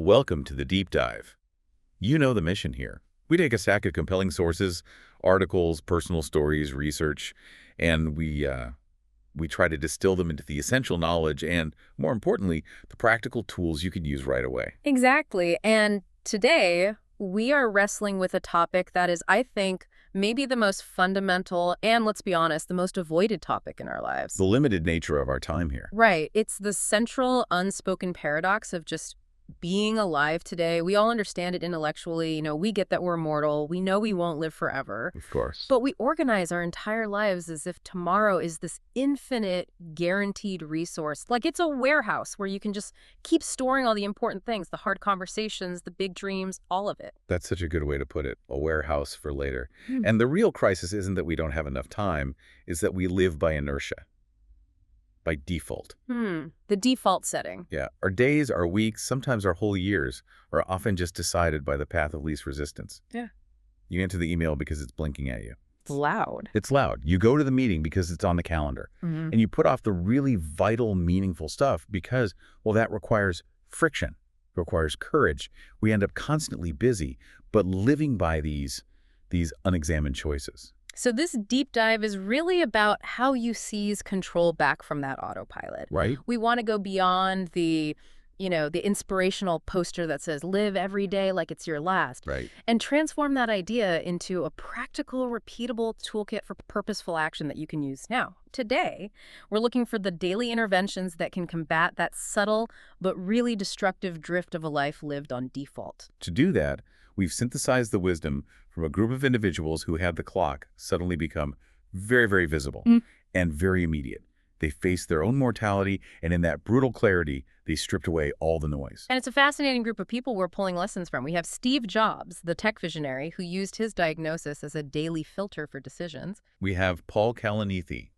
Welcome to the Deep Dive. You know the mission here. We take a stack of compelling sources, articles, personal stories, research, and we try to distill them into the essential knowledge and, more importantly, the practical tools you can use right away. Exactly. And today, we are wrestling with a topic that is, I think, maybe the most fundamental and, let's be honest, the most avoided topic in our lives. The limited nature of our time here. Right. It's the central unspoken paradox of just being alive today. We all understand it intellectually. We get that we're mortal. We know we won't live forever. Of course. But we organize our entire lives as if tomorrow is this infinite, guaranteed resource. Like it's a warehouse where you can just keep storing all the important things, the hard conversations, the big dreams, all of it. That's such a good way to put it, a warehouse for later. Hmm. And the real crisis isn't that we don't have enough time, is that we live by inertia, by default. The default setting. Yeah, our days, our weeks, sometimes our whole years are often just decided by the path of least resistance. Yeah. You answer the email because it's blinking at you. It's loud. It's loud. You go to the meeting because it's on the calendar. And you put off the really vital, meaningful stuff because, well, that requires friction, requires courage. We end up constantly busy, but living by these unexamined choices. So this deep dive is really about how you seize control back from that autopilot. Right? We want to go beyond the inspirational poster that says live every day like it's your last, Right. and transform that idea into a practical, repeatable toolkit for purposeful action that you can use now. Today, we're looking for the daily interventions that can combat that subtle but really destructive drift of a life lived on default. To do that, we've synthesized the wisdom from a group of individuals who had the clock suddenly become very, very visible and very immediate. They faced their own mortality, and in that brutal clarity, they stripped away all the noise. And it's a fascinating group of people we're pulling lessons from. We have Steve Jobs, the tech visionary, who used his diagnosis as a daily filter for decisions. We have Paul Kalanithi,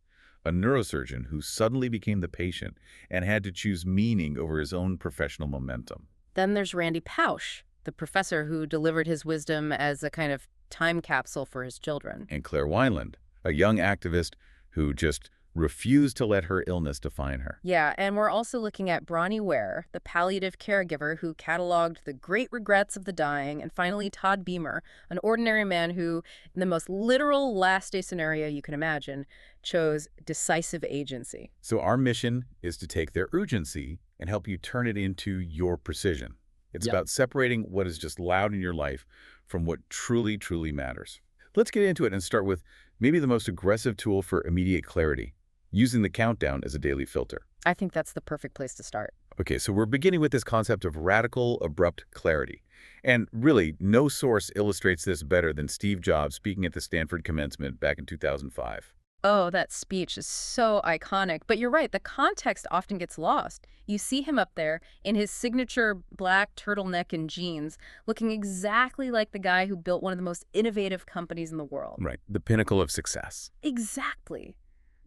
a neurosurgeon who suddenly became the patient and had to choose meaning over his own professional momentum. Then there's Randy Pausch, the professor who delivered his wisdom as a kind of time capsule for his children. And Claire Wineland, a young activist who just refused to let her illness define her. Yeah, and we're also looking at Bronnie Ware, the palliative caregiver who cataloged the great regrets of the dying, and finally Todd Beamer, an ordinary man who, in the most literal last-day scenario you can imagine, chose decisive agency. So our mission is to take their urgency and help you turn it into your precision. It's Yep. about separating what is just loud in your life from what truly, truly matters. Let's get into it and start with maybe the most aggressive tool for immediate clarity, using the countdown as a daily filter. I think that's the perfect place to start. Okay, so we're beginning with this concept of radical, abrupt clarity. And really, no source illustrates this better than Steve Jobs speaking at the Stanford commencement back in 2005. Oh, that speech is so iconic. But you're right, the context often gets lost. You see him up there in his signature black turtleneck and jeans, looking exactly like the guy who built one of the most innovative companies in the world. Right, the pinnacle of success. Exactly.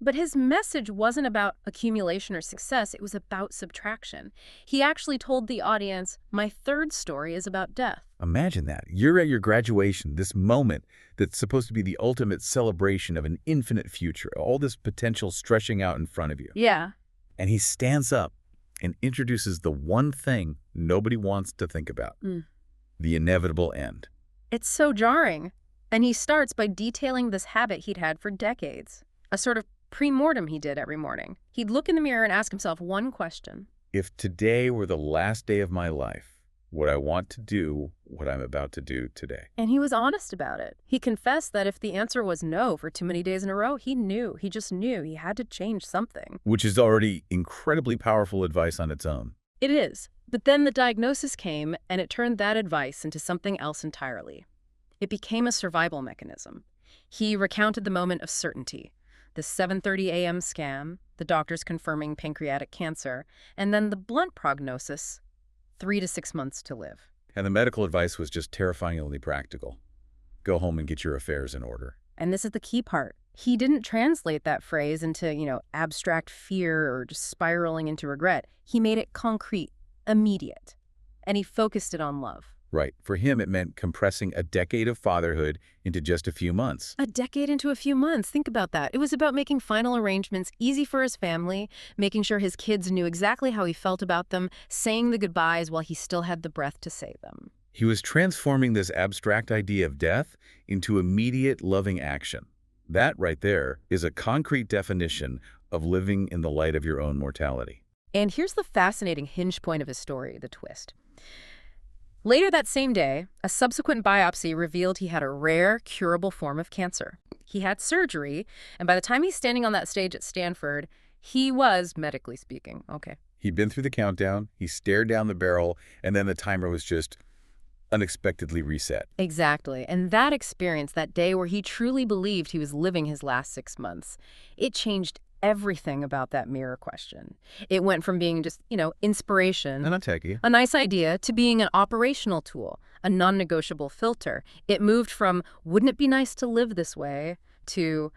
But his message wasn't about accumulation or success, it was about subtraction. He actually told the audience, my third story is about death. Imagine that. You're at your graduation, this moment that's supposed to be the ultimate celebration of an infinite future, all this potential stretching out in front of you. Yeah. And he stands up and introduces the one thing nobody wants to think about, the inevitable end. It's so jarring. And he starts by detailing this habit he'd had for decades, a sort of pre-mortem he did every morning. He'd look in the mirror and ask himself one question. If today were the last day of my life, would I want to do what I'm about to do today? And he was honest about it. He confessed that if the answer was no for too many days in a row, he just knew he had to change something. Which is already incredibly powerful advice on its own. It is. But then the diagnosis came, and it turned that advice into something else entirely. It became a survival mechanism. He recounted the moment of certainty, the 7:30 a.m. scam, the doctors confirming pancreatic cancer, and then the blunt prognosis, 3 to 6 months to live. And the medical advice was just terrifyingly practical. Go home and get your affairs in order. And this is the key part. He didn't translate that phrase into, abstract fear or just spiraling into regret. He made it concrete, immediate. And he focused it on love. Right. For him, it meant compressing a decade of fatherhood into just a few months. A decade into a few months. Think about that. It was about making final arrangements easy for his family, making sure his kids knew exactly how he felt about them, saying the goodbyes while he still had the breath to say them. He was transforming this abstract idea of death into immediate, loving action. That right there is a concrete definition of living in the light of your own mortality. And here's the fascinating hinge point of his story, the twist. Later that same day, a subsequent biopsy revealed he had a rare, curable form of cancer. He had surgery, and by the time he's standing on that stage at Stanford, he was, medically speaking, okay. He'd been through the countdown, he stared down the barrel, and then the timer was just unexpectedly reset. Exactly. And that experience, that day where he truly believed he was living his last 6 months, it changed everything about that mirror question. It went from being just, inspiration, And I'll take you. a nice idea, to being an operational tool, a non-negotiable filter. It moved from, wouldn't it be nice to live this way, to,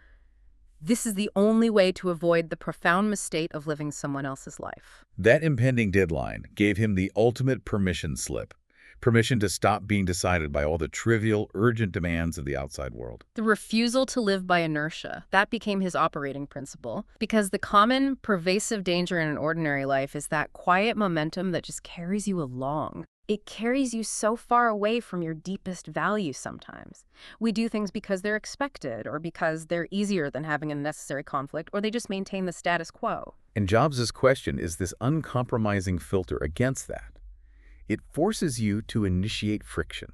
this is the only way to avoid the profound mistake of living someone else's life. That impending deadline gave him the ultimate permission slip. Permission to stop being decided by all the trivial, urgent demands of the outside world. The refusal to live by inertia, that became his operating principle, because the common, pervasive danger in an ordinary life is that quiet momentum that just carries you along. It carries you so far away from your deepest values sometimes. We do things because they're expected, or because they're easier than having a necessary conflict, or they just maintain the status quo. And Jobs' question is this uncompromising filter against that. It forces you to initiate friction,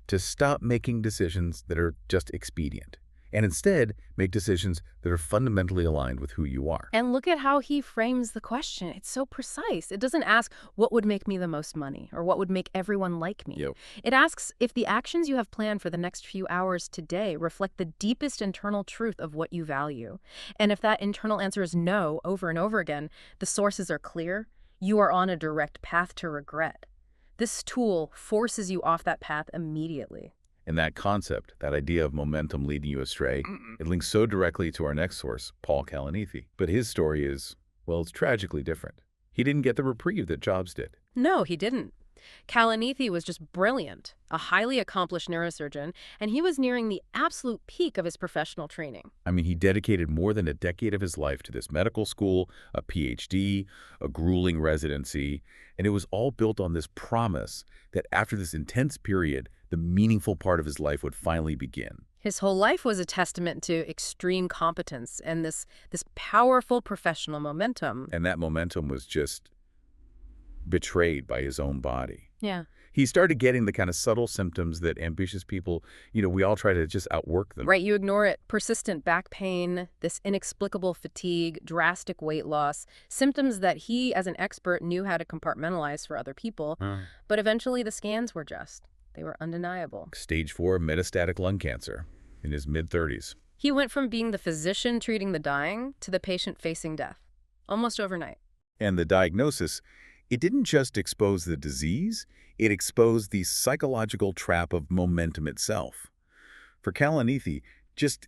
to stop making decisions that are just expedient, and instead make decisions that are fundamentally aligned with who you are. And look at how he frames the question. It's so precise. It doesn't ask, what would make me the most money, or what would make everyone like me? Yep. It asks if the actions you have planned for the next few hours today reflect the deepest internal truth of what you value. And if that internal answer is no over and over again, the sources are clear, you are on a direct path to regret. This tool forces you off that path immediately. And that concept, that idea of momentum leading you astray, it links so directly to our next source, Paul Kalanithi. But his story is, well, it's tragically different. He didn't get the reprieve that Jobs did. No, he didn't. Kalanithi was just brilliant, a highly accomplished neurosurgeon, and he was nearing the absolute peak of his professional training. I mean, he dedicated more than a decade of his life to this medical school, a PhD, a grueling residency, and it was all built on this promise that after this intense period, the meaningful part of his life would finally begin. His whole life was a testament to extreme competence and this powerful professional momentum. And that momentum was just betrayed by his own body. Yeah. He started getting the kind of subtle symptoms that ambitious people, we all try to just outwork them. Right, you ignore it. Persistent back pain, this inexplicable fatigue, drastic weight loss, symptoms that he, as an expert, knew how to compartmentalize for other people. But eventually the scans were they were undeniable. Stage 4 metastatic lung cancer in his mid-30s. He went from being the physician treating the dying to the patient facing death, almost overnight. And the diagnosis, it didn't just expose the disease, it exposed the psychological trap of momentum itself. For Kalanithi, just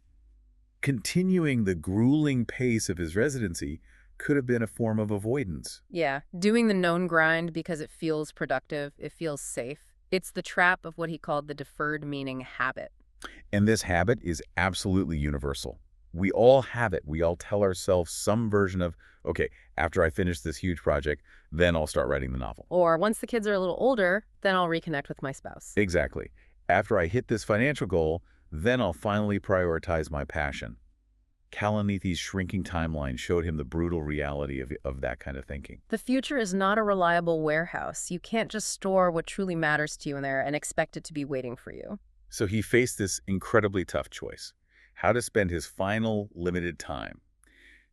continuing the grueling pace of his residency could have been a form of avoidance. Yeah, doing the known grind because it feels productive, it feels safe. It's the trap of what he called the deferred meaning habit. And this habit is absolutely universal. We all have it. We all tell ourselves some version of, okay, after I finish this huge project, then I'll start writing the novel. Or once the kids are a little older, then I'll reconnect with my spouse. Exactly. After I hit this financial goal, then I'll finally prioritize my passion. Kalanithi's shrinking timeline showed him the brutal reality of that kind of thinking. The future is not a reliable warehouse. You can't just store what truly matters to you in there and expect it to be waiting for you. So he faced this incredibly tough choice: how to spend his final limited time.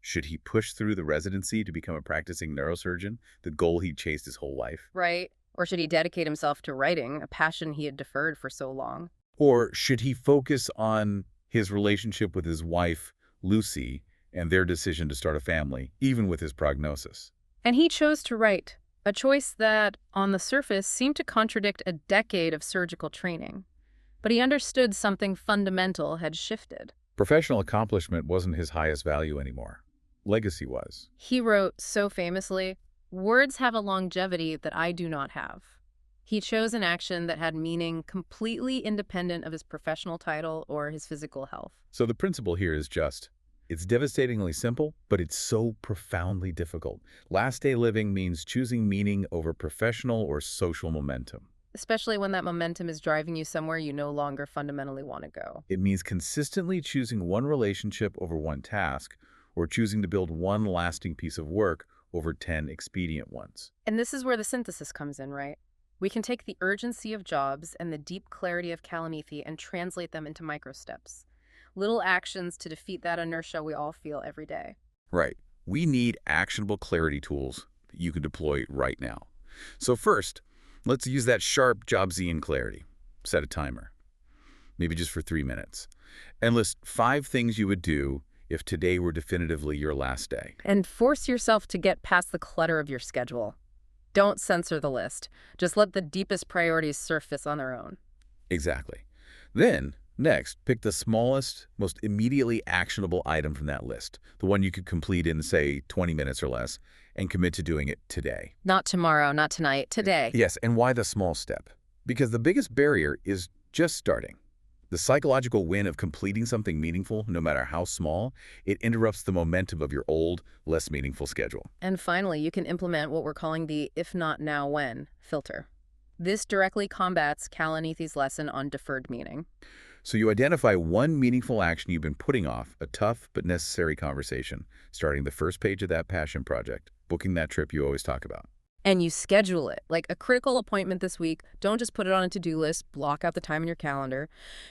Should he push through the residency to become a practicing neurosurgeon, the goal he'd chased his whole life? Right. Or should he dedicate himself to writing, a passion he had deferred for so long? Or should he focus on his relationship with his wife, Lucy, and their decision to start a family, even with his prognosis? And he chose to write, a choice that, on the surface, seemed to contradict a decade of surgical training. But he understood something fundamental had shifted. Professional accomplishment wasn't his highest value anymore. Legacy was. He wrote so famously, "Words have a longevity that I do not have." He chose an action that had meaning completely independent of his professional title or his physical health. So the principle here is just, it's devastatingly simple, but it's so profoundly difficult. Last day living means choosing meaning over professional or social momentum. Especially when that momentum is driving you somewhere you no longer fundamentally want to go. It means consistently choosing one relationship over one task, or choosing to build one lasting piece of work over 10 expedient ones. And this is where the synthesis comes in, right? We can take the urgency of Jobs and the deep clarity of Kalanithi and translate them into microsteps. Little actions to defeat that inertia we all feel every day. Right. We need actionable clarity tools that you can deploy right now. So first, let's use that sharp Jobsian clarity. Set a timer, maybe just for 3 minutes, and list 5 things you would do if today were definitively your last day. And force yourself to get past the clutter of your schedule. Don't censor the list. Just let the deepest priorities surface on their own. Exactly. Then, next, pick the smallest, most immediately actionable item from that list, the one you could complete in, say, 20 minutes or less, and commit to doing it today. Not tomorrow, not tonight, today. Yes, and why the small step? Because the biggest barrier is just starting. The psychological win of completing something meaningful, no matter how small, it interrupts the momentum of your old, less meaningful schedule. And finally, you can implement what we're calling the if not now when filter. This directly combats Kalanithi's lesson on deferred meaning. So you identify one meaningful action you've been putting off, a tough but necessary conversation, starting the first page of that passion project, booking that trip you always talk about. And you schedule it, like a critical appointment this week. Don't just put it on a to-do list, block out the time in your calendar.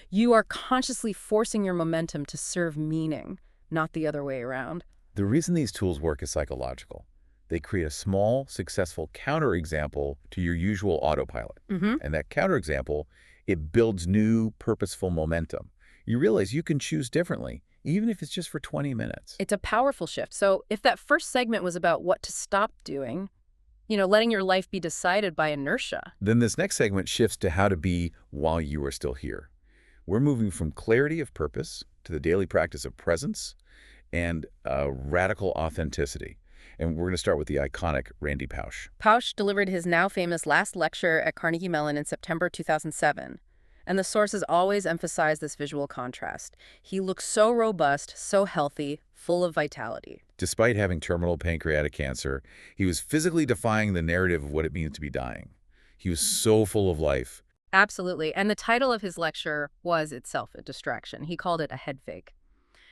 You are consciously forcing your momentum to serve meaning, not the other way around. The reason these tools work is psychological. They create a small, successful counterexample to your usual autopilot. And that counterexample, it builds new, purposeful momentum. You realize you can choose differently, even if it's just for 20 minutes. It's a powerful shift. So if that first segment was about what to stop doing, letting your life be decided by inertia. Then this next segment shifts to how to be while you are still here. We're moving from clarity of purpose to the daily practice of presence and radical authenticity. And we're going to start with the iconic Randy Pausch. Pausch delivered his now famous last lecture at Carnegie Mellon in September 2007. And the sources always emphasize this visual contrast. He looks so robust, so healthy, full of vitality. Despite having terminal pancreatic cancer, he was physically defying the narrative of what it means to be dying. He was so full of life. Absolutely. And the title of his lecture was itself a distraction. He called it a head fake.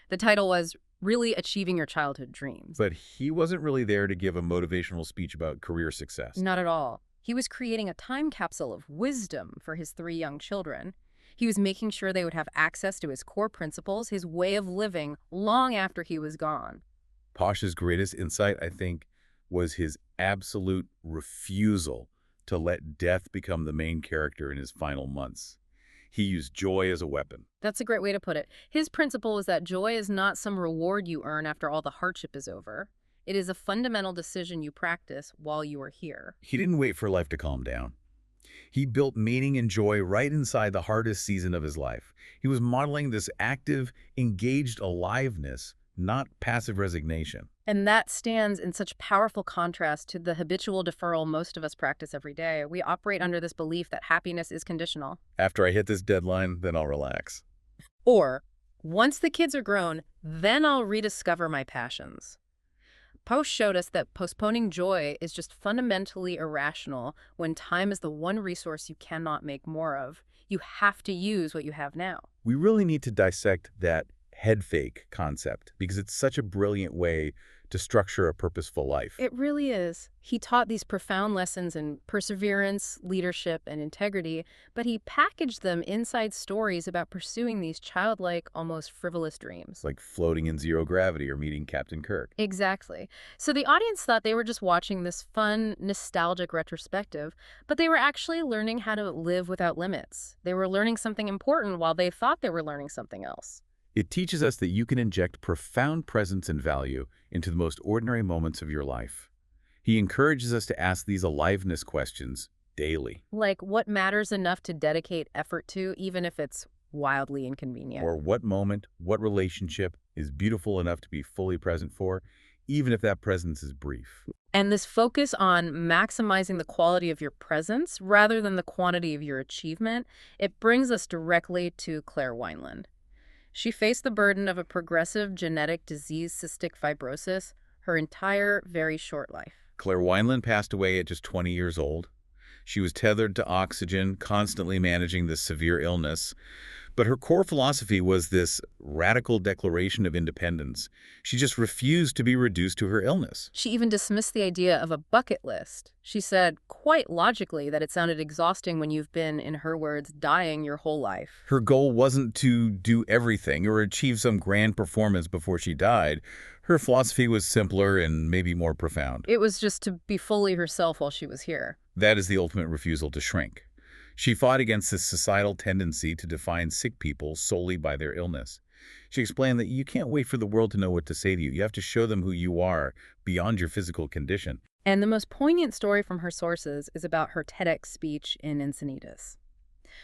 The title was Really Achieving Your Childhood Dreams. But he wasn't really there to give a motivational speech about career success. Not at all. He was creating a time capsule of wisdom for his 3 young children. He was making sure they would have access to his core principles, his way of living, long after he was gone. Pausch's greatest insight, I think, was his absolute refusal to let death become the main character in his final months. He used joy as a weapon. That's a great way to put it. His principle was that joy is not some reward you earn after all the hardship is over. It is a fundamental decision you practice while you are here. He didn't wait for life to calm down. He built meaning and joy right inside the hardest season of his life. He was modeling this active, engaged aliveness, not passive resignation. And that stands in such powerful contrast to the habitual deferral most of us practice every day. We operate under this belief that happiness is conditional. After I hit this deadline, then I'll relax. Or, once the kids are grown, then I'll rediscover my passions. Pausch showed us that postponing joy is just fundamentally irrational when time is the one resource you cannot make more of. You have to use what you have now. We really need to dissect that head fake concept because it's such a brilliant way to structure a purposeful life. It really is. He taught these profound lessons in perseverance, leadership, and integrity, but he packaged them inside stories about pursuing these childlike, almost frivolous dreams. Like floating in zero gravity or meeting Captain Kirk. Exactly. So the audience thought they were just watching this fun, nostalgic retrospective, but they were actually learning how to live without limits. They were learning something important while they thought they were learning something else. It teaches us that you can inject profound presence and value into the most ordinary moments of your life. He encourages us to ask these aliveness questions daily. Like, what matters enough to dedicate effort to, even if it's wildly inconvenient? Or what moment, what relationship is beautiful enough to be fully present for, even if that presence is brief. And this focus on maximizing the quality of your presence rather than the quantity of your achievement, it brings us directly to Claire Wineland. She faced the burden of a progressive genetic disease, cystic fibrosis, her entire very short life. Claire Wineland passed away at just 20 years old. She was tethered to oxygen, constantly managing this severe illness. But her core philosophy was this radical declaration of independence. She just refused to be reduced to her illness. She even dismissed the idea of a bucket list. She said, quite logically, that it sounded exhausting when you've been, in her words, dying your whole life. Her goal wasn't to do everything or achieve some grand performance before she died. Her philosophy was simpler and maybe more profound. It was just to be fully herself while she was here. That is the ultimate refusal to shrink. She fought against this societal tendency to define sick people solely by their illness. She explained that you can't wait for the world to know what to say to you. You have to show them who you are beyond your physical condition. And the most poignant story from her sources is about her TEDx speech in Encinitas.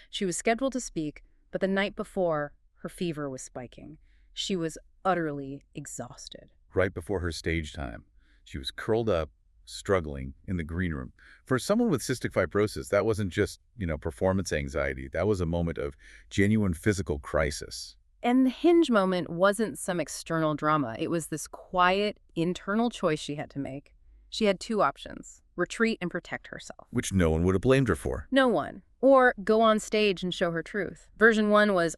She was scheduled to speak, but the night before, her fever was spiking. She was utterly exhausted. Right before her stage time, she was curled up, struggling in the green room. For someone with cystic fibrosis, that wasn't just, performance anxiety. That was a moment of genuine physical crisis. And the hinge moment wasn't some external drama. It was this quiet, internal choice she had to make. She had two options: retreat and protect herself. Which no one would have blamed her for. No one. Or go on stage and show her truth. Version 1 was,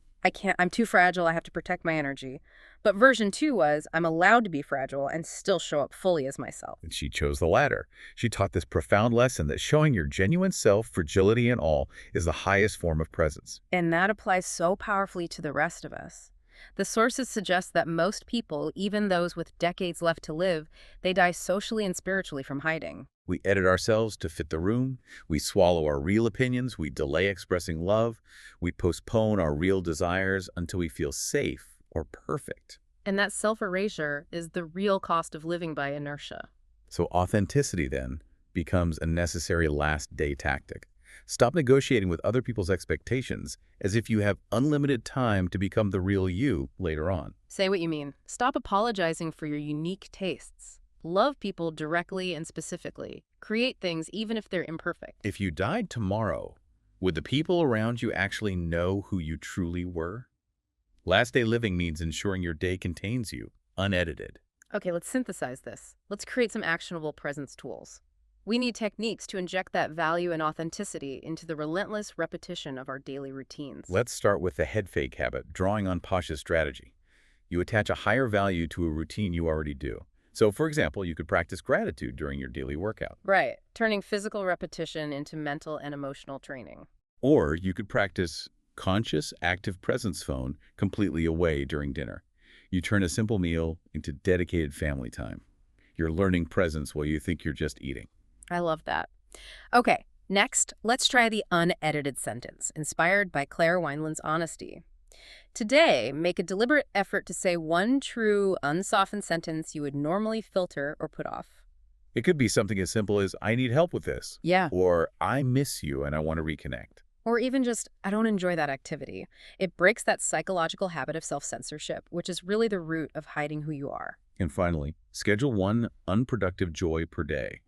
I'm too fragile, I have to protect my energy. But version 2 was, I'm allowed to be fragile and still show up fully as myself. And she chose the latter. She taught this profound lesson that showing your genuine self, fragility and all, is the highest form of presence. And that applies so powerfully to the rest of us. The sources suggest that most people, even those with decades left to live, they die socially and spiritually from hiding. We edit ourselves to fit the room. We swallow our real opinions. We delay expressing love. We postpone our real desires until we feel safe or perfect. And that self-erasure is the real cost of living by inertia. So authenticity, then, becomes a necessary last-day tactic. Stop negotiating with other people's expectations as if you have unlimited time to become the real you later on. Say what you mean. Stop apologizing for your unique tastes. Love people directly and specifically. Create things even if they're imperfect. If you died tomorrow, would the people around you actually know who you truly were? Last day living means ensuring your day contains you, unedited. Okay, let's synthesize this. Let's create some actionable presence tools. We need techniques to inject that value and authenticity into the relentless repetition of our daily routines. Let's start with the head fake habit, drawing on Pasha's strategy. You attach a higher value to a routine you already do. So, for example, you could practice gratitude during your daily workout. Right, turning physical repetition into mental and emotional training. Or you could practice conscious, active presence phone completely away during dinner. You turn a simple meal into dedicated family time. You're learning presence while you think you're just eating. I love that. Okay, next, let's try the unedited sentence, inspired by Claire Wineland's honesty. Today, make a deliberate effort to say one true, unsoftened sentence you would normally filter or put off. It could be something as simple as, I need help with this. Yeah. Or, I miss you and I want to reconnect. Or even just, I don't enjoy that activity. It breaks that psychological habit of self-censorship, which is really the root of hiding who you are. And finally, schedule one unproductive joy per day.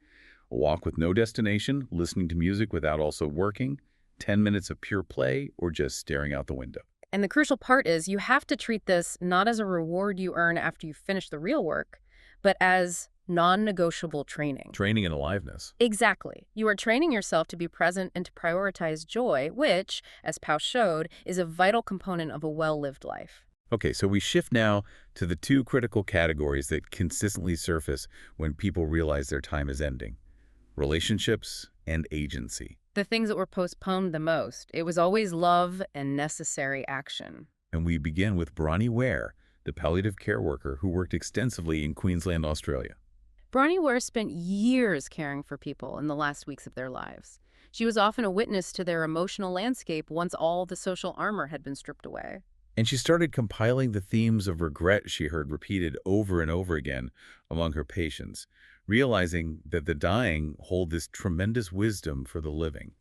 A walk with no destination, listening to music without also working, 10 minutes of pure play, or just staring out the window. And the crucial part is you have to treat this not as a reward you earn after you finish the real work, but as non-negotiable training. Training in aliveness. Exactly. You are training yourself to be present and to prioritize joy, which, as Pau showed, is a vital component of a well-lived life. Okay, so we shift now to the two critical categories that consistently surface when people realize their time is ending: relationships and agency. The things that were postponed the most. It was always love and necessary action. And we begin with Bronnie Ware, the palliative care worker who worked extensively in Queensland, Australia. Bronnie Ware spent years caring for people in the last weeks of their lives. She was often a witness to their emotional landscape once all the social armor had been stripped away. And she started compiling the themes of regret she heard repeated over and over again among her patients, realizing that the dying hold this tremendous wisdom for the living.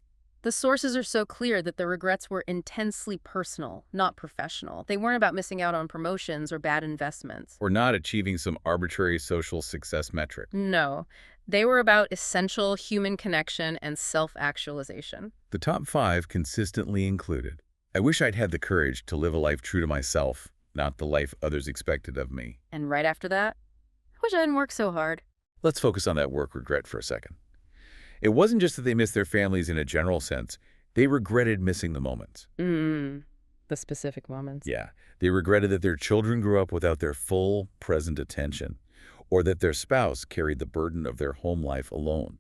The sources are so clear that the regrets were intensely personal, not professional. They weren't about missing out on promotions or bad investments. Or not achieving some arbitrary social success metric. No, they were about essential human connection and self-actualization. The top 5 consistently included: I wish I'd had the courage to live a life true to myself, not the life others expected of me. And right after that, I wish I hadn't worked so hard. Let's focus on that work regret for a second. It wasn't just that they missed their families in a general sense. They regretted missing the moments. The specific moments. Yeah, they regretted that their children grew up without their full, present attention, or that their spouse carried the burden of their home life alone.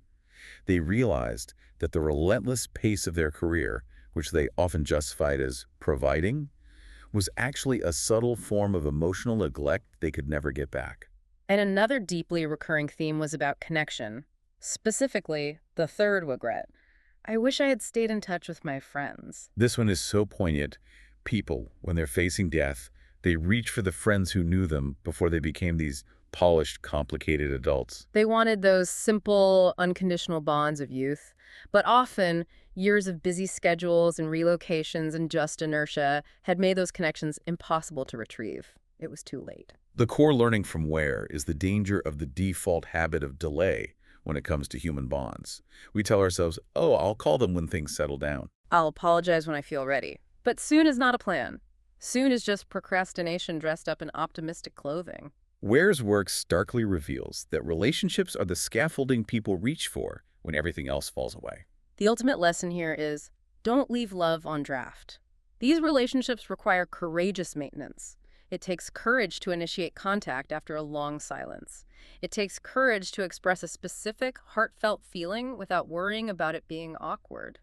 They realized that the relentless pace of their career, which they often justified as providing, was actually a subtle form of emotional neglect they could never get back. And another deeply recurring theme was about connection. Specifically, the third regret. I wish I had stayed in touch with my friends. This one is so poignant. People, when they're facing death, they reach for the friends who knew them before they became these polished, complicated adults. They wanted those simple, unconditional bonds of youth. But often, years of busy schedules and relocations and just inertia had made those connections impossible to retrieve. It was too late. The core learning from Ware is the danger of the default habit of delay when it comes to human bonds. We tell ourselves, oh, I'll call them when things settle down. I'll apologize when I feel ready. But soon is not a plan. Soon is just procrastination dressed up in optimistic clothing. Ware's work starkly reveals that relationships are the scaffolding people reach for when everything else falls away. The ultimate lesson here is don't leave love on draft. These relationships require courageous maintenance. It takes courage to initiate contact after a long silence. It takes courage to express a specific, heartfelt feeling without worrying about it being awkward.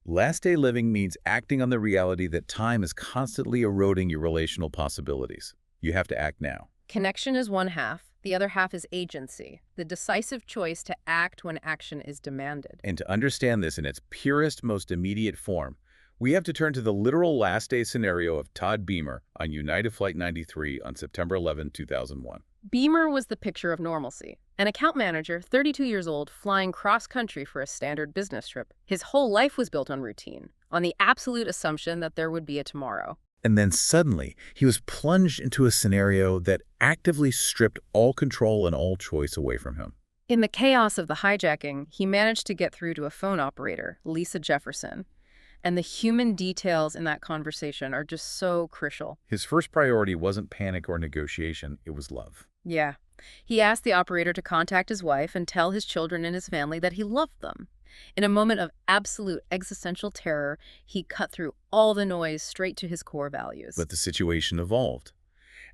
Last day living means acting on the reality that time is constantly eroding your relational possibilities. You have to act now. Connection is one half. The other half is agency, the decisive choice to act when action is demanded. And to understand this in its purest, most immediate form, we have to turn to the literal last day scenario of Todd Beamer on United Flight 93 on September 11, 2001. Beamer was the picture of normalcy. An account manager, 32 years old, flying cross-country for a standard business trip. His whole life was built on routine, on the absolute assumption that there would be a tomorrow. And then suddenly, he was plunged into a scenario that actively stripped all control and all choice away from him. In the chaos of the hijacking, he managed to get through to a phone operator, Lisa Jefferson. And the human details in that conversation are just so crucial. His first priority wasn't panic or negotiation, it was love. Yeah. He asked the operator to contact his wife and tell his children and his family that he loved them. In a moment of absolute existential terror, he cut through all the noise straight to his core values. But the situation evolved.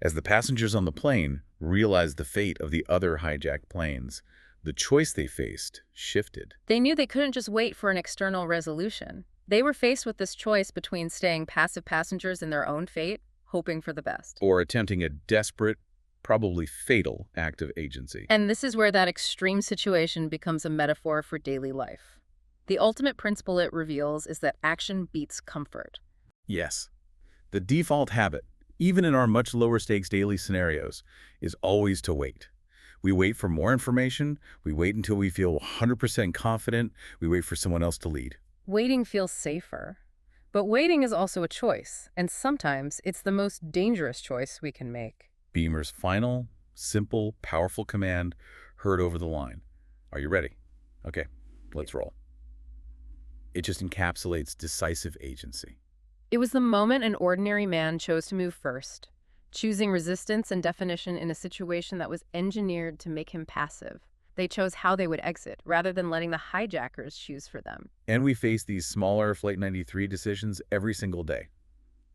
As the passengers on the plane realized the fate of the other hijacked planes, the choice they faced shifted. They knew they couldn't just wait for an external resolution. They were faced with this choice between staying passive passengers in their own fate, hoping for the best, Or attempting a desperate, probably fatal act of agency. and this is where that extreme situation becomes a metaphor for daily life. The ultimate principle it reveals is that action beats comfort. Yes, the default habit, even in our much lower stakes daily scenarios, is always to wait. We wait for more information, we wait until we feel 100% confident, we wait for someone else to lead. Waiting feels safer. But waiting is also a choice, and sometimes it's the most dangerous choice we can make. Beamer's final, simple, powerful command heard over the line. Are you ready? Okay, let's roll. It just encapsulates decisive agency. It was the moment an ordinary man chose to move first, choosing resistance and definition in a situation that was engineered to make him passive. They chose how they would exit, rather than letting the hijackers choose for them. And we face these smaller Flight 93 decisions every single day,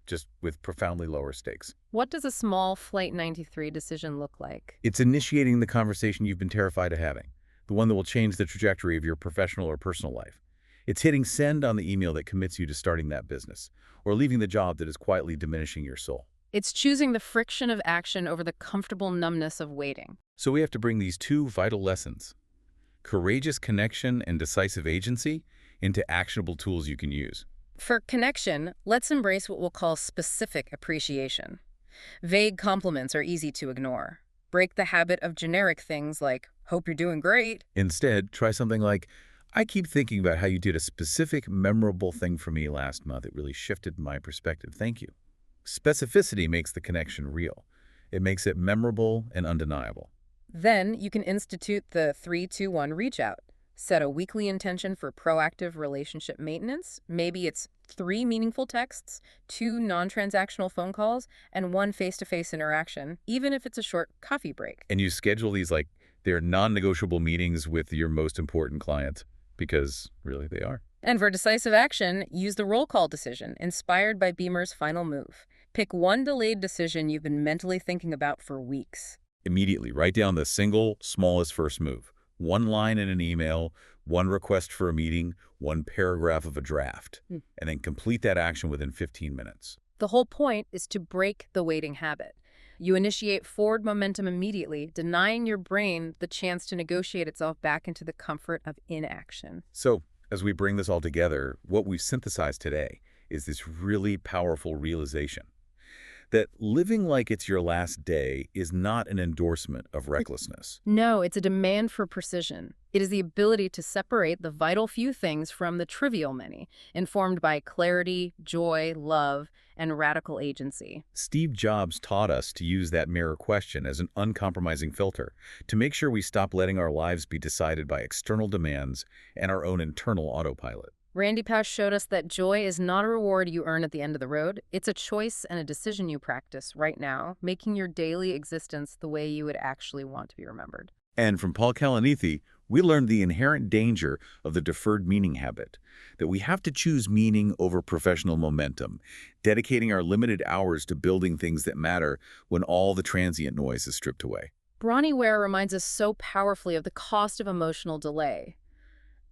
just with profoundly lower stakes. What does a small Flight 93 decision look like? It's initiating the conversation you've been terrified of having, the one that will change the trajectory of your professional or personal life. It's hitting send on the email that commits you to starting that business, or leaving the job that is quietly diminishing your soul. It's choosing the friction of action over the comfortable numbness of waiting. So we have to bring these two vital lessons, courageous connection and decisive agency, into actionable tools you can use. For connection, let's embrace what we'll call specific appreciation. Vague compliments are easy to ignore. Break the habit of generic things like, hope you're doing great. Instead, try something like, I keep thinking about how you did a specific, memorable thing for me last month. It really shifted my perspective. Thank you. Specificity makes the connection real. It makes it memorable and undeniable. Then you can institute the 3-2-1 reach out. Set a weekly intention for proactive relationship maintenance. Maybe it's 3 meaningful texts, 2 non-transactional phone calls, and 1 face-to-face interaction, even if it's a short coffee break. And you schedule these like they're non-negotiable meetings with your most important client, because really they are. And for decisive action, use the roll call decision, inspired by Beamer's final move. Pick one delayed decision you've been mentally thinking about for weeks. Immediately write down the single smallest first move. One line in an email, one request for a meeting, one paragraph of a draft, Hmm. and then complete that action within 15 minutes. The whole point is to break the waiting habit. You initiate forward momentum immediately, denying your brain the chance to negotiate itself back into the comfort of inaction. So, as we bring this all together, what we've synthesized today is this really powerful realization that living like it's your last day is not an endorsement of recklessness. No, it's a demand for precision. It is the ability to separate the vital few things from the trivial many, informed by clarity, joy, love, and radical agency. Steve Jobs taught us to use that mirror question as an uncompromising filter to make sure we stop letting our lives be decided by external demands and our own internal autopilot. Randy Pausch showed us that joy is not a reward you earn at the end of the road. It's a choice and a decision you practice right now, making your daily existence the way you would actually want to be remembered. And from Paul Kalanithi, we learned the inherent danger of the deferred meaning habit, that we have to choose meaning over professional momentum, dedicating our limited hours to building things that matter when all the transient noise is stripped away. Bronnie Ware reminds us so powerfully of the cost of emotional delay.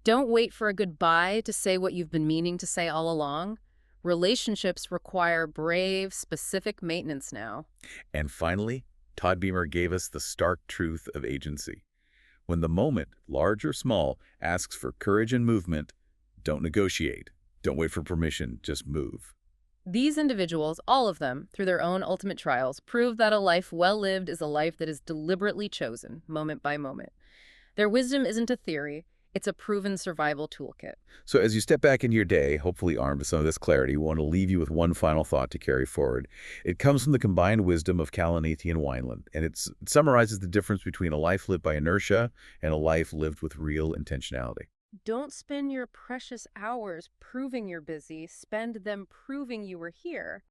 Don't wait for a goodbye to say what you've been meaning to say all along. Relationships require brave, specific maintenance now. And finally, Todd Beamer gave us the stark truth of agency. When the moment, large or small, asks for courage and movement, don't negotiate. Don't wait for permission, just move. These individuals, all of them, through their own ultimate trials, prove that a life well lived is a life that is deliberately chosen, moment by moment. Their wisdom isn't a theory. It's a proven survival toolkit. So as you step back into your day, hopefully armed with some of this clarity, we want to leave you with one final thought to carry forward. It comes from the combined wisdom of Kalanithi and Wineland, and it summarizes the difference between a life lived by inertia and a life lived with real intentionality. Don't spend your precious hours proving you're busy. Spend them proving you were here.